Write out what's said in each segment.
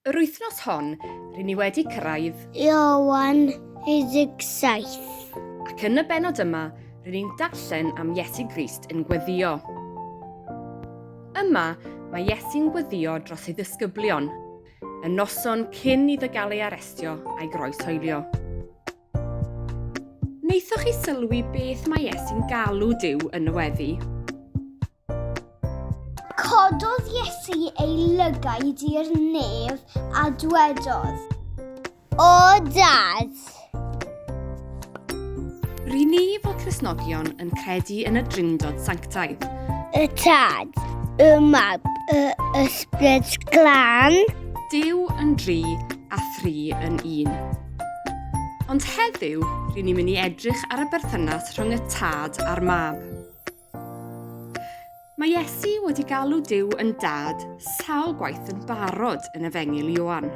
Yr wythnos hon, rydyn ni wedi cyrraedd Ioan 17. ac yn y bennod yma, rydyn ni'n darllen am Iesu Grist yn gweddio. Yma, mae Iesu'n gweddio dros ei ddisgyblion, y noson cyn iddo gael ei arestio a'i groeshoelio. Wnaethoch chi sylwi beth mae Iesu'n galw Duw yn y weddi? Cododd Iesu ei lygaid i'r nef a dwedodd, "O Dad!" Rydyn ni fel Cristnogion yn credu yn y Drindod Sanctaidd. Y Tad, y Mab, y Ysbryd Glân. Duw yn dri a thri yn un. Ond heddiw, rydyn ni'n mynd i edrych ar y berthynas rhwng y Tad a'r Mab. Mae Iesu wedi galw Duw yn Dad sawl gwaith yn barod yn Efengil Ioan.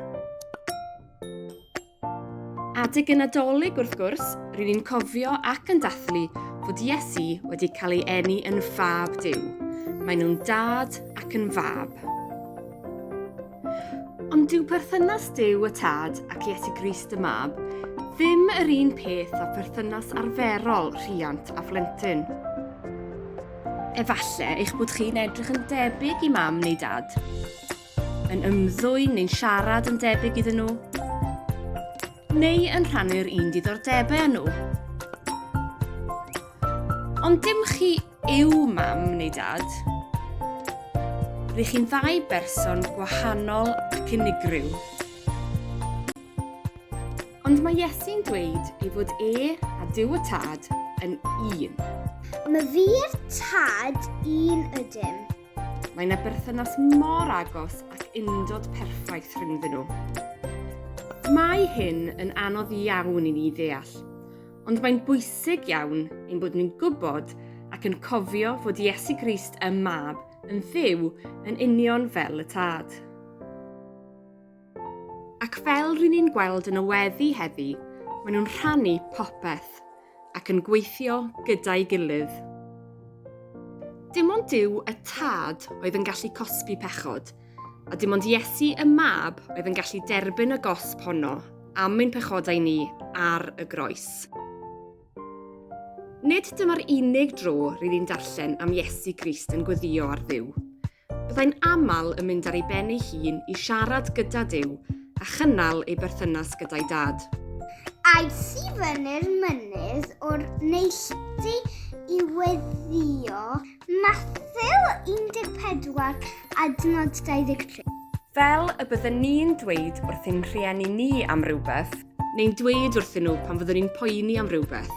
Adeg yn Nadolig wrth gwrs, rydyn ni'n cofio ac yn dathlu fod Iesu wedi cael ei eni yn Fab Duw. Mae nhw'n Dad ac yn Fab. Ond dyw perthynas Duw y Tad ac Iesu Grist y Mab ddim yr un peth â perthynas arferol rhiant a phlentyn. Efallai eich bod chi'n edrych yn debyg i mam neu dad, yn ymddwyn neu'n siarad yn debyg iddyn nhw, neu yn rhannu'r un diddordebau â nhw. Ond dim chi yw mam neu dad. Rydych chi'n ddau berson gwahanol ac unigryw. Ond mae Iesu'n dweud ei fod a Duw y Tad yn un. Mae fi'r Tad un ydym. Mae yna berthynas mor agos ac undod perffaith rhyngddyn nhw. Mae hyn yn anodd iawn i ni ddeall, ond mae'n bwysig iawn ein bod ni'n gwybod ac yn cofio fod Iesu Grist y Mab yn Dduw yn union fel y Tad. Ac fel rydyn ni'n gweld yn y weddi heddi, maen nhw'n rhannu popeth ac yn gweithio gyda'i gilydd. Dim ond Duw y Tad oedd yn gallu cosbi pechod, a dim ond Iesu y Mab oedd yn gallu derbyn y gosb honno am ein pechodau ni ar y groes. Nid dyma'r unig dro rydyn ni'n darllen am Iesu Grist yn gweddio ar Dduw. Byddai'n aml yn mynd ar ei ben ei hun i siarad gyda Duw a chynnal ei berthynas gyda'i Dad. Ais i fyny'r mynydd o'r neilltu i weddio Mathew 14 adnod 23. Fel y byddwn ni'n dweud wrth ein rhieni ni am rywbeth, neu'n dweud wrthyn nhw pan fyddwn ni'n poeni am rywbeth.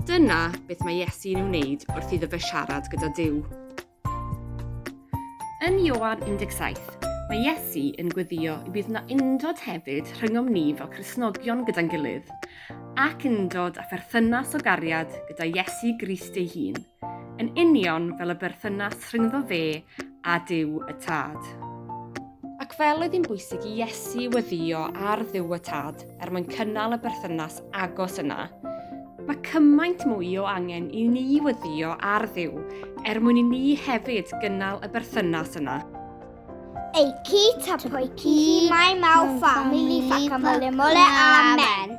Dyna beth mae Iesu'n wneud wrth iddo fe siarad gyda Duw. Yn Ioan 17, mae Iesu yn gweddio i bydd yna undod hefyd rhyngom ni fel Cristnogion gyda'n gilydd, ac undod a pherthynas o gariad gyda Iesu Grist ei hun, yn union fel y berthynas rhyngddo fe a Duw y Tad. Ac fel oedd hi'n bwysig i Iesu weddio ar Dduw y Tad mwyn cynnal y berthynas agos yna, mae cymaint mwy o angen i ni weddio ar Dduw mwyn i ni hefyd gynnal y berthynas yna. Ei ci tapoi ci, mae maw famili ffacamole mole, amen.